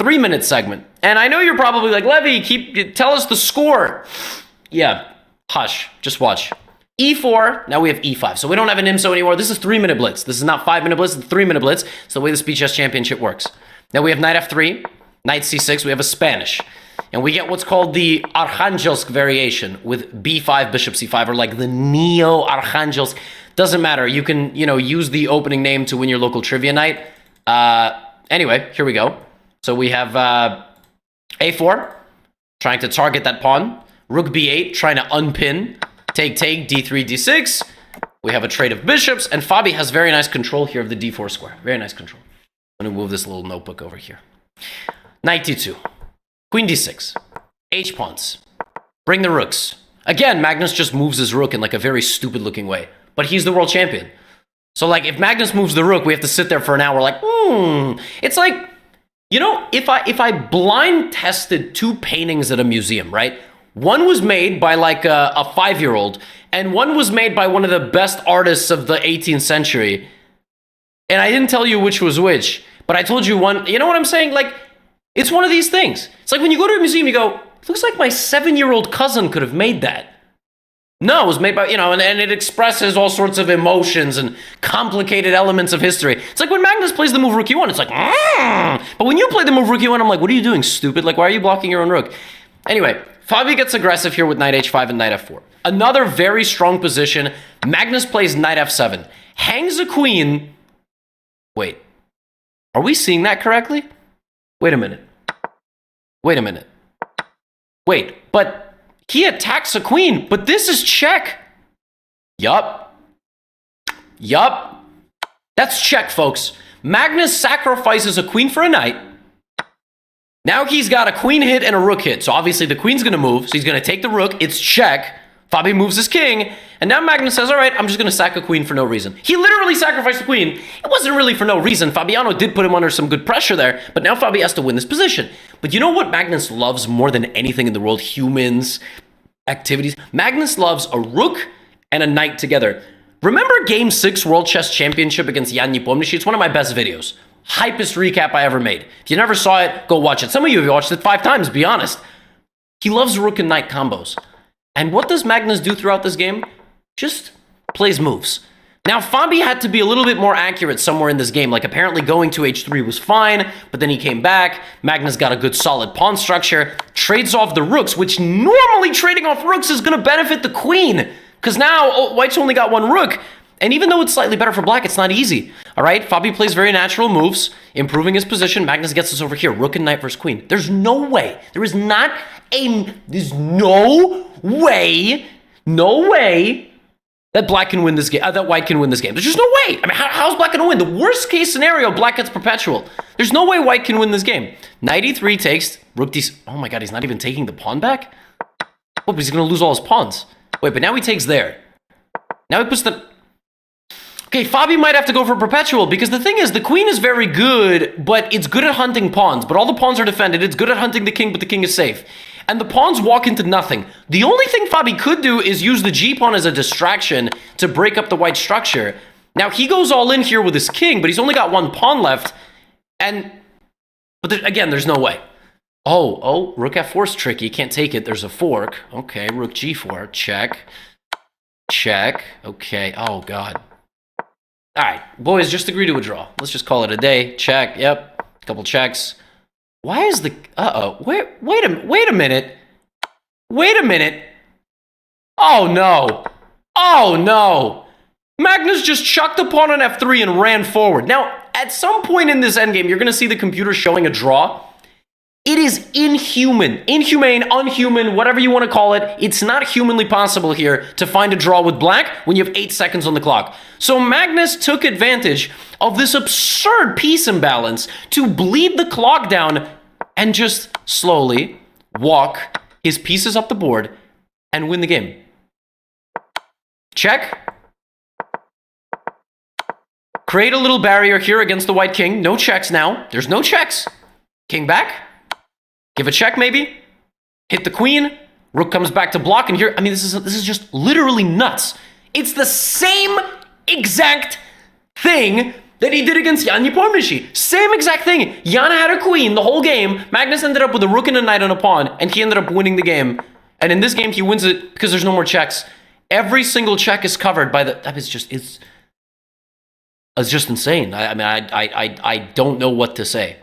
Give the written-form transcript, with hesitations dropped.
3-minute segment. And I know you're probably like, Levy, tell us the score. Yeah, hush, just watch. E4, now we have E5. So we don't have an IMSO anymore. This is 3-minute blitz. This is not 5-minute blitz, it's 3-minute blitz. It's the way the Speed Chess Championship works. Now we have knight F3, knight C6, we have a Spanish. And we get what's called the Arkhangelsk variation with B5, bishop C5, or like the Neo-Arkhangelsk. Doesn't matter. You can, use the opening name to win your local trivia night. Anyway, here we go. So we have A4, trying to target that pawn. Rook B8, trying to unpin. Take, D3, D6. We have a trade of bishops, and Fabi has very nice control here of the D4 square. Very nice control. I'm going to move this little notebook over here. Knight D2. Queen D6. H pawns. Bring the rooks. Again, Magnus just moves his rook in like a very stupid looking way. But he's the world champion. So like if Magnus moves the rook, we have to sit there for an hour like, It's like, if I blind tested 2 paintings at a museum, right? One was made by like a 5-year-old, and one was made by one of the best artists of the 18th century. And I didn't tell you which was which, but I told you one, you know what I'm saying? Like, it's one of these things. It's like when you go to a museum, you go, it looks like my 7-year-old cousin could have made that. No, it was made by, and it expresses all sorts of emotions and complicated elements of history. It's like when Magnus plays the move rook e1, it's like, But when you play the move rook e1, I'm like, what are you doing, stupid? Like, why are you blocking your own rook? Anyway, Fabi gets aggressive here with knight h5 and knight f4. Another very strong position. Magnus plays knight f7. Hangs a queen. Wait, are we seeing that correctly? Wait a minute. Wait, but he attacks a queen, but this is check. Yup. That's check, folks. Magnus sacrifices a queen for a knight. Now he's got a queen hit and a rook hit. So obviously the queen's going to move. So he's going to take the rook. It's check. Fabi moves his king. And now Magnus says, all right, I'm just going to sack a queen for no reason. He literally sacrificed the queen. It wasn't really for no reason. Fabiano did put him under some good pressure there. But now Fabi has to win this position. But you know what Magnus loves more than anything in the world? Humans, activities. Magnus loves a rook and a knight together. Remember Game 6 World Chess Championship against Jan Nepomniachtchi? It's one of my best videos. Hypest recap I ever made. If you never saw it, go watch it. Some of you have watched it 5 times, be honest. He loves rook and knight combos. And what does Magnus do throughout this game? Just plays moves. Now, Fabi had to be a little bit more accurate somewhere in this game. Like, apparently going to h3 was fine, but then he came back. Magnus got a good solid pawn structure, trades off the rooks, which normally trading off rooks is going to benefit the queen. Because now, white's only got 1 rook. And even though it's slightly better for black, it's not easy. All right, Fabi plays very natural moves, improving his position. Magnus gets us over here, rook and knight versus queen. There's no way. There's no way that black can win this game, that white can win this game. There's just no way. I mean, how's black going to win? The worst case scenario, black gets perpetual. There's no way white can win this game. Knight e3 takes, rook d... Oh my god, he's not even taking the pawn back? Oh, but he's going to lose all his pawns. Wait, but now he takes there. Now he puts the... Okay, Fabi might have to go for perpetual, because the thing is, the queen is very good, but it's good at hunting pawns. But all the pawns are defended. It's good at hunting the king, but the king is safe. And the pawns walk into nothing. The only thing Fabi could do is use the g-pawn as a distraction to break up the white structure. Now, he goes all in here with his king, but he's only got 1 pawn left. But again, there's no way. Oh, rook f4 is tricky. Can't take it. There's a fork. Okay, rook g4. Check. Okay, oh god. All right, boys, just agree to a draw. Let's just call it a day. Check, yep, couple checks. Why is the... wait a minute. Oh, no. Magnus just chucked the pawn on f3 and ran forward. Now, at some point in this endgame, you're going to see the computer showing a draw. It is inhumane, unhuman, whatever you want to call it. It's not humanly possible here to find a draw with black when you have 8 seconds on the clock. So Magnus took advantage of this absurd piece imbalance to bleed the clock down and just slowly walk his pieces up the board and win the game. Check. Create a little barrier here against the white king. No checks now. There's no checks. King back. Give a check, maybe. Hit the queen. Rook comes back to block, and here, I mean, this is just literally nuts. It's the same exact thing that he did against Jan Nepomniachtchi. Same exact thing. Yana had a queen the whole game. Magnus ended up with a rook and a knight on a pawn, and he ended up winning the game. And in this game, he wins it because there's no more checks. Every single check is covered by the... That is just... It's just insane. I mean, I don't know what to say.